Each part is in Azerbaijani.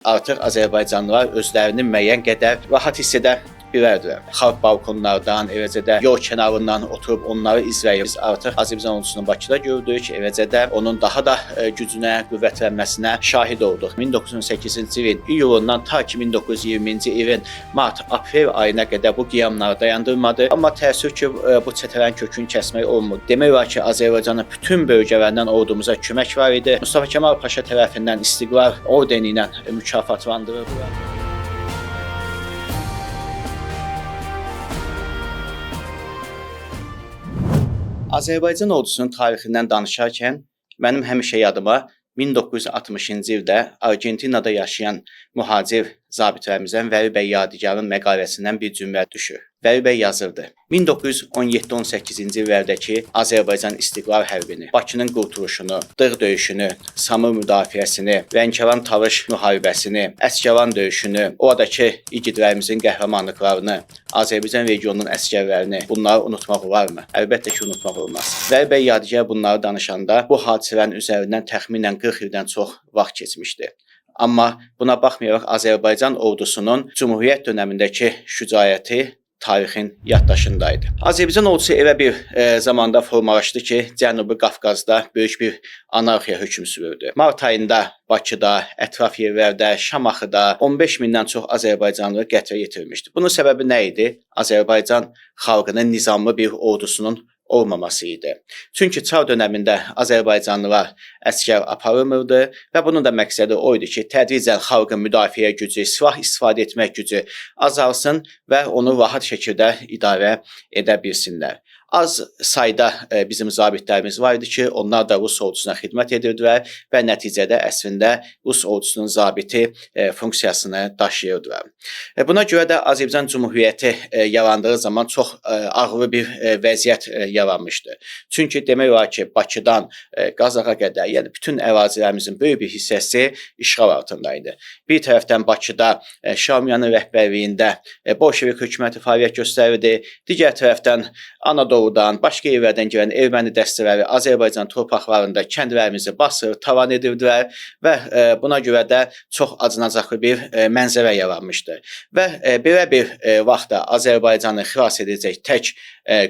Artıq Azərbaycanlılar özlərini müəyyən qədər rahat hiss edə bilərdilər. Xalq balkonlardan, eləcə də yol kənarından oturub onları izləyib. Biz artıq Azərbaycan ordusunu Bakıda gördük, eləcə də onun daha da gücünə, qüvvətlənməsinə şahid olduq. 1918-ci ilin iyulundan ta ki 1920-ci ilin mart-aprel ayına qədər bu qiyamlar dayandırmadı. Amma təəssüf ki, bu çətələrin kökünü kəsmək olmur. Demək olar ki, Azərbaycanın bütün bölgələrindən ordumuza kömək var idi. Mustafa Kemal Paşa tərəfindən İstiqlal ordeni ilə mükafatlandırıldı. Azərbaycan ordusunun tarixindən danışarkən mənim həmişə yadıma 1960-cı ildə Argentinada yaşayan mühacir zabitlərimizdən Vəli bəy Yadigarın məqaləsindən bir cümlə düşür. Vəli bəy yazırdı: 1917-18-ci illərdəki Azərbaycan İstiqlal hərbini, Bakının qurtuluşunu, Dığ döyüşünü, Samur müdafiəsini, Lənkəran Talış müharibəsini, Əsgəran döyüşünü, oradakı igidlərimizin qəhrəmanlıqlarını, Azərbaycan regionunun əsgərlərini, bunları unutmaq olarmı? Əlbəttə ki, unutmaq olmaz. Vəli bəy Yadigar bunları danışanda bu hadisələrin üzərindən təxminən 40 ildən çox vaxt keçmişdi. Amma buna baxmayaraq Azərbaycan ordusunun Cümhuriyyət dönəmindəki şücaəti tarixin yaddaşındaydı. Azərbaycan ordusu elə bir zamanda formalaşdı ki, Cənubi Qafqazda böyük bir anarxiya hökm sürürdü. Mart ayında Bakıda, ətraf yerlərdə, Şamaxıda 15 mindən çox Azərbaycanlı qətlə yetirmişdi. Bunun səbəbi nə idi? Azərbaycan xalqının nizamlı bir ordusunun olmaması idi. Çünki Çar dönəmində Azərbaycanlılar əsgər aparılmırdı və bunun da məqsədi o idi ki, tədricən xalqın müdafiə gücü, silah istifadə etmək gücü azalsın və onu rahat şəkildə idarə edə bilsinlər. Az sayda bizim zabitlərimiz var idi ki, onlar da Rus ordusuna xidmət edirdilər və nəticədə əslində Rus ordusunun zabiti funksiyasını daşıyırdılar. Buna görə də Azərbaycan Cümhuriyyəti yarandığı zaman çox ağır bir vəziyyət yaranmışdı. Çünki demək olar ki, Bakıdan Qazaxa qədər, yəni bütün ərazilərimizin böyük bir hissəsi işğal altındaydı. Bir tərəfdən Bakıda Şaumyanın rəhbərliyində Bolşevik hökuməti fəaliyyət göstərirdi. Digər tərəfdən Anadoludan, başqa yerlərdən gələn erməni dəstələri Azərbaycan torpaqlarında kəndlərimizi basır, talan edirdilər və buna görə də çox acınacaqlı bir mənzərə yaranmışdı. Və belə bir vaxtda Azərbaycanı xilas edəcək tək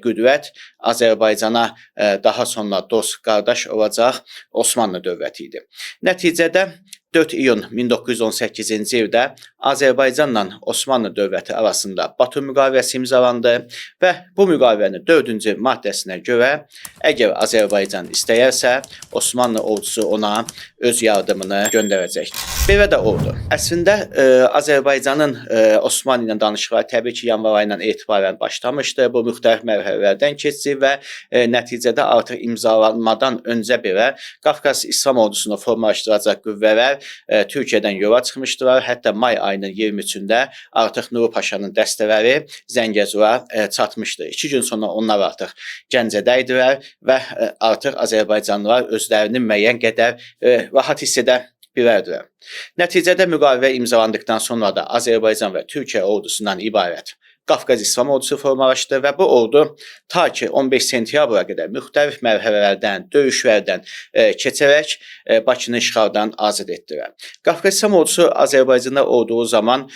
qüdrət Azərbaycana daha sonra dost, qardaş olacaq Osmanlı dövləti idi. Nəticədə 4 iyun 1918-ci ildə Azərbaycanla Osmanlı dövləti arasında Batum müqaviləsi imzalandı və bu müqavilənin 4-cü maddəsinə görə əgər Azərbaycan istəyərsə, Osmanlı ordusu ona öz yardımını göndərəcəkdir. Belə də oldu. Əslində Azərbaycanın Osmanlı ilə danışıqları təbii ki, yanvar ayından etibarən başlamışdı. Bu müxtəlif mərhələlərdən keçdi və nəticədə artıq imzalanmadan öncə belə Qafqaz İslam ordusunu formalaşdıracaq qüvvələr Türkiyədən yola çıxmışdılar. Hətta may ayının 23-də artıq Nuru Paşanın dəstələri Zəngəzura çatmışdı. 2 gün sonra onlar artıq Gəncədə idilər və artıq Azərbaycanlılar özlərini müəyyən qədər rahat hiss edə bilərdilər. Nəticədə müqavilə imzalandıqdan sonra da Azərbaycan və Türkiyə ordusundan ibarət Qafqaz İslam ordusu formalaşdı və bu ordu ta ki 15 sentyabra qədər müxtəlif mərhələlərdən, döyüşlərdən keçərək Bakını işğaldan azad etdilər. Qafqaz İslam ordusu Azərbaycanda olduğu zaman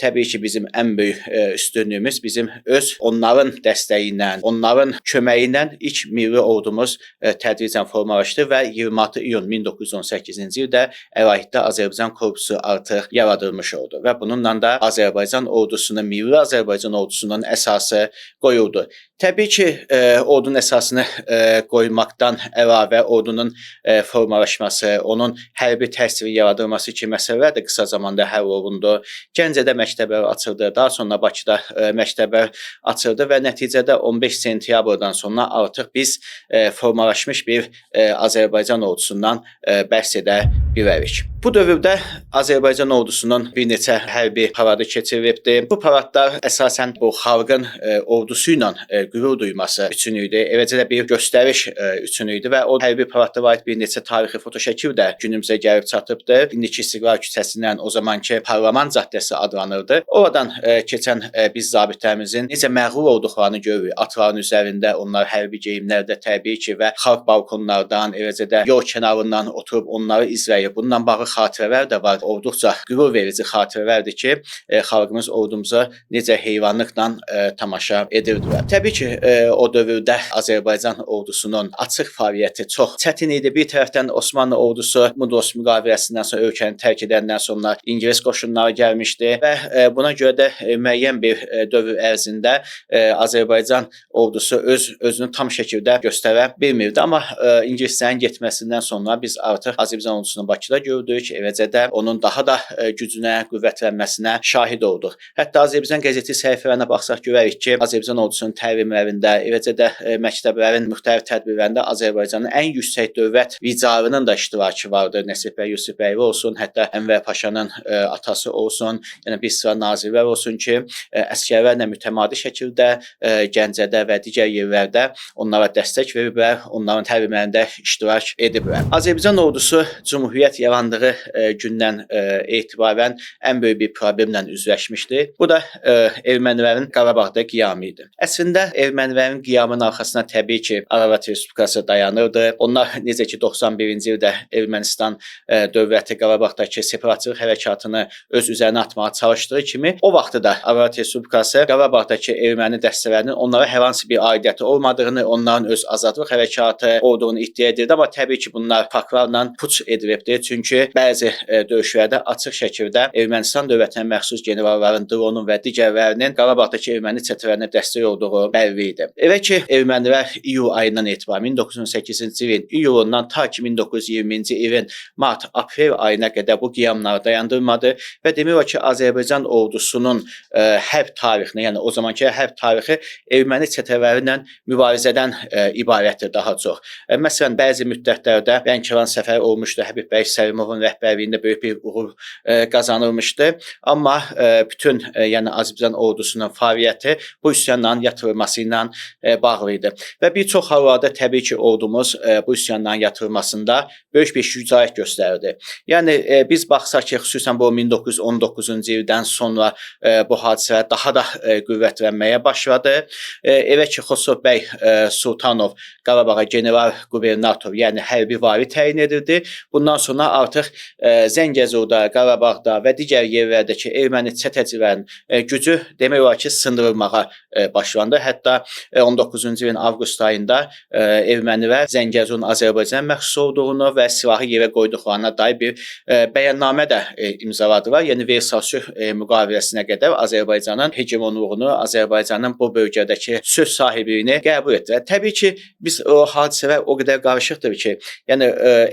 təbii ki, bizim ən böyük üstünlüyümüz bizim öz onların dəstəyi ilə, onların köməyi ilə ilk milli ordumuz tədricən formalaşdı və 26 iyun 1918-ci ildə Əlahiddə Azərbaycan korpusu artıq yaradılmış oldu və bununla da Azərbaycan ordusunun, milli Azərbaycan ordusunun əsası qoyuldu. Təbii ki, ordunun əsasını qoymaqdan əlavə ordunun formalaşması, onun hərbi təsiri yaradılması kimi məsələlər də qısa zamanda həll olundu. Gəncədə məktəblər açıldı, daha sonra Bakıda məktəblər açıldı və nəticədə 15 sentyabrdan sonra artıq biz formalaşmış bir Azərbaycan ordusundan bəhs edə bilərik. Bu dövrdə Azərbaycan ordusunun bir neçə hərbi paradı keçirilibdi. Bu paradlar əsasən bu xalqın ordusu ilə qürur duyması üçün idi. Eləcə də bir göstəriş üçün idi və o hərbi paradlara aid bir neçə tarixi fotoşəkil də günümüzə gəlib çatıbdır. İndiki İstiqlal küçəsindən o zamanki Parlament caddəsi adlanırdı. Oradan keçən biz zabitlərimizin necə məğrur olduqlarını görürük. Atların üzərində onlar hərbi geyimlərdə təbii ki və xalq balkonlardan, eləcə də yol kənarından oturub onları izləyir. Bununla bağlı xatirələr də var. Olduqca qürur verici xatirələrdir ki, xalqımız ordumuza necə heyvanlıqla tamaşa edirdilər. Təbii ki, o dövrdə Azərbaycan ordusunun açıq fəaliyyəti çox çətin idi. Bir tərəfdən Osmanlı ordusu Mudros müqaviləsindən sonra ölkəni tərk edəndən sonra İngilis qoşunları gəlmişdi və buna görə də müəyyən bir dövr ərzində Azərbaycan ordusu özünü tam şəkildə göstərə bilmirdi. Amma İngilislərin getməsindən sonra biz artıq Azərbaycan ordusunu Bakıda gördük. Eləcə də onun daha da gücünə, qüvvətlənməsinə şahid olduq. Hətta Azərbaycan qəzeti səhifələrinə baxsaq görərik ki, Azərbaycan ordusunun təlimlərində, eləcə də məktəblərin müxtəlif tədbirlərində Azərbaycanın ən yüksək dövlət vicarının da iştirakı vardı. Nəsib bəy Yusifbəyli olsun, hətta Ənvər Paşanın atası olsun, yəni bir sıra nazirlər olsun ki, əsgərlərlə mütəmadi şəkildə Gəncədə və digər yerlərdə onlara dəstək veriblər, onların təlimlərində iştirak ediblər. Azərbaycan ordusu Cümhuriyyət yarandığı gündən etibarən ən böyük bir problemlə üzləşmişdi. Bu da ermənilərin Qarabağda qiyamı idi. Əslində ermənilərin qiyamının arxasına təbii ki, Ararat Respublikası dayanırdı. Onlar necə ki 91-ci ildə Ermənistan dövləti Qarabağdakı separatçılıq hərəkatını öz üzərinə atmağa çalışdığı kimi, o vaxtı da Ararat Respublikası Qarabağdakı erməni dəstələrinin onlara hər hansı bir aidiyyəti olmadığını, onların öz azadlıq hərəkatı olduğunu iddia edirdi. Amma təbii ki, bunlar faktlarla puç edilibdir. Çünki bəzi döyüşlərdə açıq şəkildə Ermənistan dövlətinə məxsus generalların, dronun və digərlərinin Qarabağdakı erməni çetələrinə dəstək olduğu bəlli idi. Elə ki, ermənilər iyul ayından etibarən 1918-ci ilin iyulundan ta ki 1920-ci ilin mart-aprel ayına qədər bu qiyamları dayandırmadı və demək olar ki, Azərbaycan ordusunun hərb tarixini, yəni o zamanki hərb tarixi erməni çetələri ilə mübarizədən ibarətdir daha çox. Məsələn, bəzi müddətlərdə Lənkəran səfəri olmuşdu, Həbib bəy Səlimovun rəhbərliyində böyük bir uğur qazanılmışdı. Amma bütün yəni Azərbaycan ordusunun fəaliyyəti bu üsyanların yatırılması ilə bağlı idi. Və bir çox hallarda təbii ki, ordumuz bu üsyanların yatırılmasında böyük bir şücaət göstərdi. Yəni biz baxsaq ki, xüsusən bu 1919-cu ildən sonra bu hadisələr daha da qüvvətlənməyə başladı. Elə ki, Xosrov bəy Sultanov Qarabağa general qubernator, yəni hərbi vali təyin edildi. Bundan sonra artıq Zəngəzurda, Qarabağda və digər yerlərdəki erməni çətəcilərin gücü demək olar ki, sındırılmağa başlandı. Hətta 19-cu ilin avqust ayında ermənilər Zəngəzurun Azərbaycan məxsus olduğunu və silahı yerə qoyduqlarına dair bir bəyannamə də imzaladılar. Yəni Versal sülh müqaviləsinə qədər Azərbaycanın hegemonluğunu, Azərbaycanın bu bölgədəki söz sahibliyini qəbul etdilər. Təbii ki, biz o hadisələr o qədər qarışıqdır ki, yəni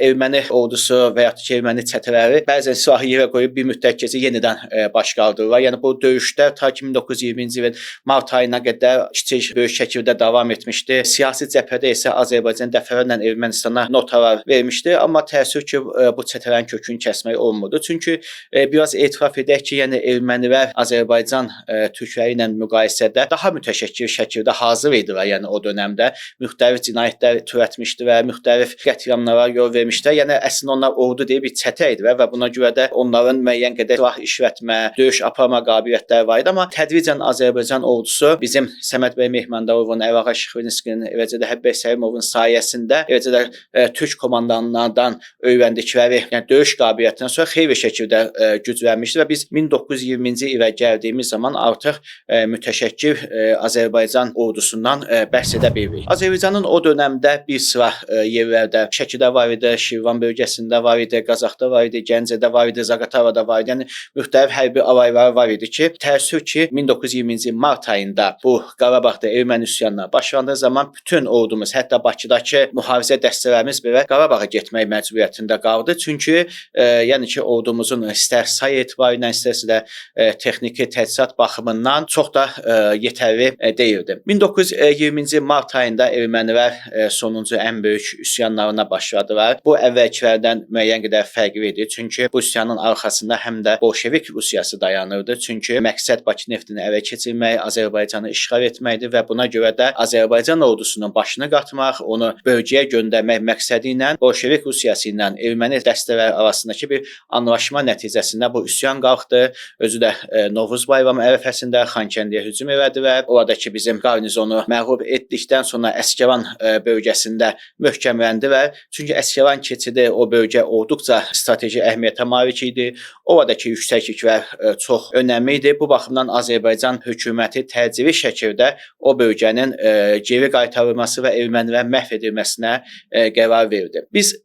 erməni ordusu və ya ki, erməni çətələri bəzən silahı yerə qoyub bir müddət keçir yenidən baş qaldırırlar. Yəni bu döyüşlər ta ki 1920-ci ilin mart ayına qədər kiçik böyük şəkildə davam etmişdi. Siyasi cəbhədə isə Azərbaycan dəfələrlə Ermənistana notalar vermişdi. Amma təəssüf ki, bu çətələrin kökünü kəsmək olmurdu. Çünki biraz etiraf edək ki, yəni ermənilər Azərbaycan türkləri ilə müqayisədə daha mütəşəkkil şəkildə hazır idilər. Yəni o dövrdə müxtəlif cinayətlər törətmişdilər, müxtəlif qətliamlara yol vermişdilər. Yəni əslində onlar ordu deyil bir çətə idilər və buna görə də onların müəyyən qədər silah işlətmə, döyüş aparma qabiliyyətləri var idi. Amma tədricən Azərbaycan ordusu bizim Səməd bəy Mehmandarovun, Əlağa Şıxlinskinin, eləcə də Həbib bəy Səlimovun sayəsində, eləcə də türk komandanlardan öyrəndikləri, yəni döyüş qabiliyyətindən sonra xeyli şəkildə güclənmişdi və biz 1920-ci ilə gəldiyimiz zaman artıq mütəşəkkil Azərbaycan ordusundan bəhs edə bilirik. Azərbaycanın o dövrdə bir sıra yerlərdə Şəkidə var idi, Şirvan bölgəsində var idi, Qazaxda var idi, Gəncədə var idi, Zaqatalada var idi. Yəni müxtəlif hərbi alayları var idi ki, təəssüf ki 1920-ci mart ayında bu Qarabağda erməni üsyanına başlandığı zaman bütün ordumuz, hətta Bakıdakı mühafizə dəstələrimiz belə Qarabağa getmək məcburiyyətində qaldı. Çünki yəni ki ordumuzun istər say etibarı ilə, istərsə də texniki təchizat baxımından çox da yetərli deyildi. 1920-ci mart ayında ermənilər sonuncu ən böyük üsyanlarına başladılar. Bu əvvəlkilərdən müəyyən qədər fərqli idi. Çünki bu üsyanın arxasında həm də Bolşevik Rusiyası dayanırdı. Çünki məqsəd Bakı neftini ələ keçirmək, Azərbaycanı işğal etməkdir. idi və buna görə də Azərbaycan ordusunun başını qatmaq, onu bölgəyə göndərmək məqsədi ilə Bolşevik Rusiyası ilə erməni dəstələri arasındakı bir anlaşma nəticəsində bu üsyan qalxdı. Özü də Novruz bayramı ərəfəsində Xankəndiyə hücum elədi və oradakı bizim qarnizonu məğlub etdikdən sonra Əsgəran bölgəsində möhkəmləndi və çünki Əsgəran keçidi o bölgə olduqca strateji əhəmiyyətə malik idi. Oradakı yüksəkliklər çox önəmli idi. Bu baxımdan Azərbaycan hökuməti təcili şəkildə o bölgənin geri qaytarılması və ermənilərin məhv edilməsinə qərar verdi. Biz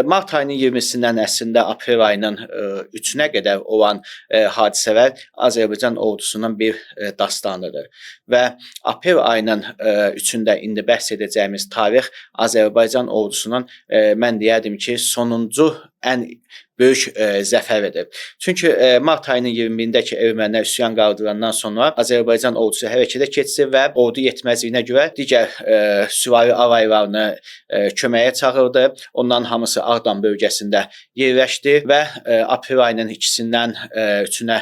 mart ayının 20-sindən əslində aprel ayının 3-nə qədər olan hadisələr Azərbaycan ordusunun bir dastanıdır. Və aprel ayının 3-də indi bəhs edəcəyimiz tarix Azərbaycan ordusunun mən deyərdim ki, sonuncu ən böyük zəfəridir. Çünki mart ayının 20-də ermənilər üsyan qaldırandan sonra Azərbaycan ordusu hərəkətə keçdi və ordu yetməzliyinə görə digər süvari alaylarını köməyə çağırdı. Onların hamısı Ağdam bölgəsində yerləşdi və aprel ayının 2-sindən 3-ünə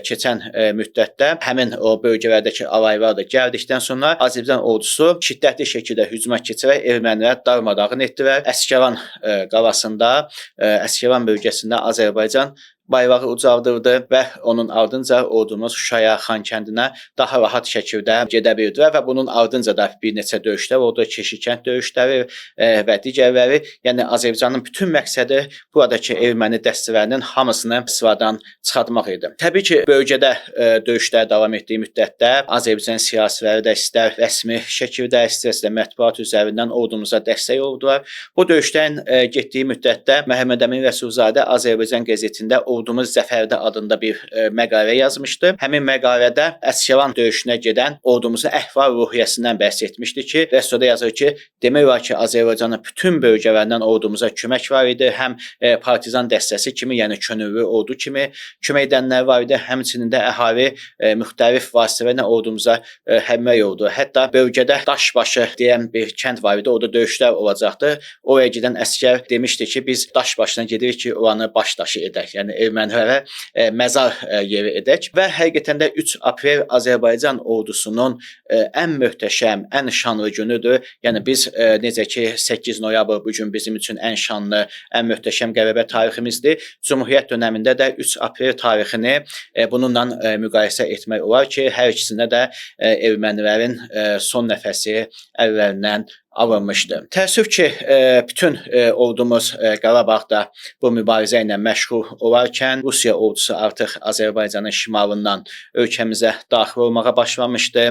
keçən müddətdə həmin o bölgələrdəki alaylar da gəldikdən sonra Azərbaycan ordusu şiddətli şəkildə hücuma keçərək erməniləri darmadağın etdilər. Əsgəran qalasında, Əsgəran bölgəsində Azərbaycan bayrağı ucaldırdı və onun ardınca ordumuz Şuşaya, Xankəndinə daha rahat şəkildə gedə bildi və bunun ardınca da bir neçə döyüşlər oldu, Keşikənd döyüşləri və digərləri. Yəni Azərbaycanın bütün məqsədi buradakı erməni dəstələrinin hamısını sıradan çıxartmaq idi. Təbii ki, bölgədə döyüşlər davam etdiyi müddətdə Azərbaycan siyasiləri də istər rəsmi şəkildə, istərsə mətbuat üzərindən ordumuza dəstək oldular. Bu döyüşlərin getdiyi müddətdə Məhəmməd Əmin Rəsulzadə Azərbaycan qəzetində Ordumuz Zəfərdə adında bir məqalə yazmışdı. Həmin məqalədə Əsgəran döyüşünə gedən ordumuzun əhval-ruhiyyəsindən bəhs etmişdi ki, Rəsulzadə yazır ki, demək olar ki, Azərbaycanın bütün bölgələrindən ordumuza kömək var idi. Həm partizan dəstəsi kimi, yəni könüllü ordu kimi kömək edənlər var idi. Həmçinin də əhali müxtəlif vasitələrlə ordumuza həmrəy oldu. Hətta bölgədə Daşbaşı deyən bir kənd var idi. Orada döyüşlər olacaqdı. Oraya gedən əsgər demişdi ki, biz Daşbaşına gedirik ki, oranı baş daşı edək. Yəni ermənilərə məzar yeri edək və həqiqətən də 3 aprel Azərbaycan ordusunun ən möhtəşəm, ən şanlı günüdür. Yəni biz necə ki 8 noyabr bu gün bizim üçün ən şanlı, ən möhtəşəm qələbə tariximizdir. Cümhuriyyət dövründə də 3 aprel tarixini bununla müqayisə etmək olar ki, hər ikisində də ermənilərin son nəfəsi əllərindən alınmışdı. Təəssüf ki, bütün ordumuz Qarabağda bu mübarizə ilə məşğul olarkən Rusiya ordusu artıq Azərbaycanın şimalından ölkəmizə daxil olmağa başlamışdı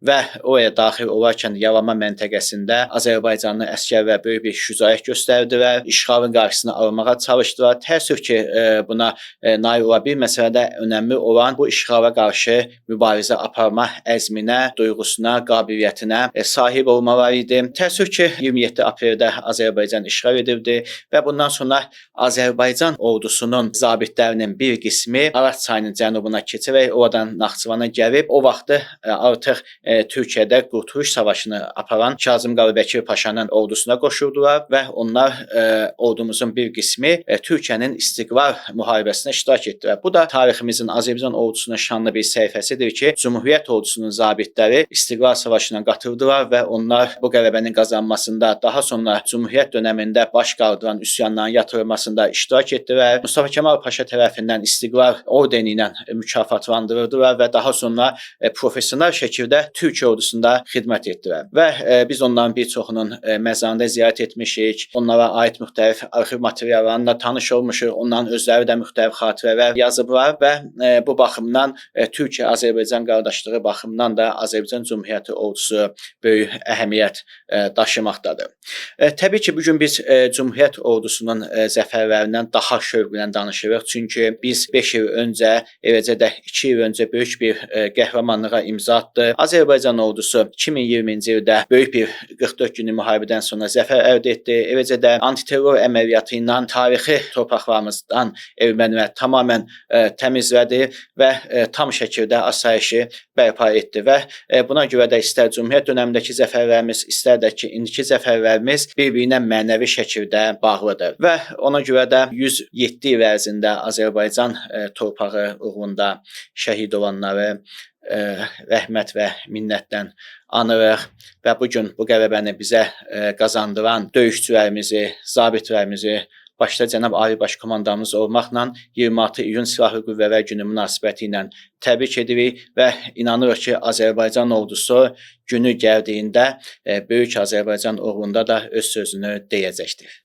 və oraya daxil olarkən Yalama məntəqəsində Azərbaycanlı əsgərlər böyük bir şücaət göstərdilər, işğalın qarşısını almağa çalışdılar. Təəssüf ki, buna nail ola bilməsə də önəmli olan bu işğala qarşı mübarizə aparma əzminə, duyğusuna, qabiliyyətinə sahib olmaları idi. Təəssüf ki, 27 apreldə Azərbaycan işğal edildi və bundan sonra Azərbaycan ordusunun zabitlərinin bir qismi Araz çayının cənubuna keçərək oradan Naxçıvana gəlib, o vaxtı artıq Türkiyədə Qurtuluş Savaşını aparan Kazım Qarabəkir Paşanın ordusuna qoşuldular və onlar ordumuzun bir qismi Türkiyənin istiqlal müharibəsinə iştirak etdilər. Bu da tariximizin Azərbaycan ordusunun şanlı bir səhifəsidir ki, Cümhuriyyət ordusunun zabitləri istiqlal savaşına qatıldılar və onlar bu qələbənin qazanmasında, daha sonra Cümhuriyyət dövründə baş qaldıran üsyanların yatırılmasında iştirak etdilər. Mustafa Kemal Paşa tərəfindən İstiqlal ordeni ilə mükafatlandırıldılar və daha sonra professional şəkildə Türkiyə ordusunda xidmət etdilər. Və biz onların bir çoxunun məzarında ziyarət etmişik, onlara aid müxtəlif arxiv materiallarla tanış olmuşuq, onların özləri də müxtəlif xatirələr yazıblar və bu baxımdan Türkiyə-Azərbaycan qardaşlığı baxımından da Azərbaycan Cümhuriyyəti ordusu böyük əhəmiyyət daşımaqdadır. Təbii ki, bugün biz Cümhuriyyət ordusunun zəfərlərindən daha şövqlə danışırıq. Çünki biz 5 il öncə, eləcə də 2 il öncə böyük bir qəhrəmanlığa imza atdı. Azərbaycan ordusu 2020-ci ildə böyük bir 44 günlük müharibədən sonra zəfər əldə etdi. Eləcə də antiterror əməliyyatı ilə tarixi torpaqlarımızdan ermənilər tamamilə təmizlədi və tam şəkildə asayişi bərpa etdi və buna görə də istər Cümhuriyyət dövründəki zəfərlərimiz, istər də ki, indiki zəfərlərimiz bir-birinə mənəvi şəkildə bağlıdır və ona görə də 107 il ərzində Azərbaycan torpağı uğrunda şəhid olanları rəhmət və minnətlə anırıq və bu gün bu qələbəni bizə qazandıran döyüşçülərimizi, zabitlərimizi başda cənab Ali Baş Komandanımız olmaqla 26 iyun Silahlı Qüvvələr Günü münasibəti ilə təbrik edirik və inanırıq ki, Azərbaycan ordusu günü gəldiyində böyük Azərbaycan uğrunda da öz sözünü deyəcəkdir.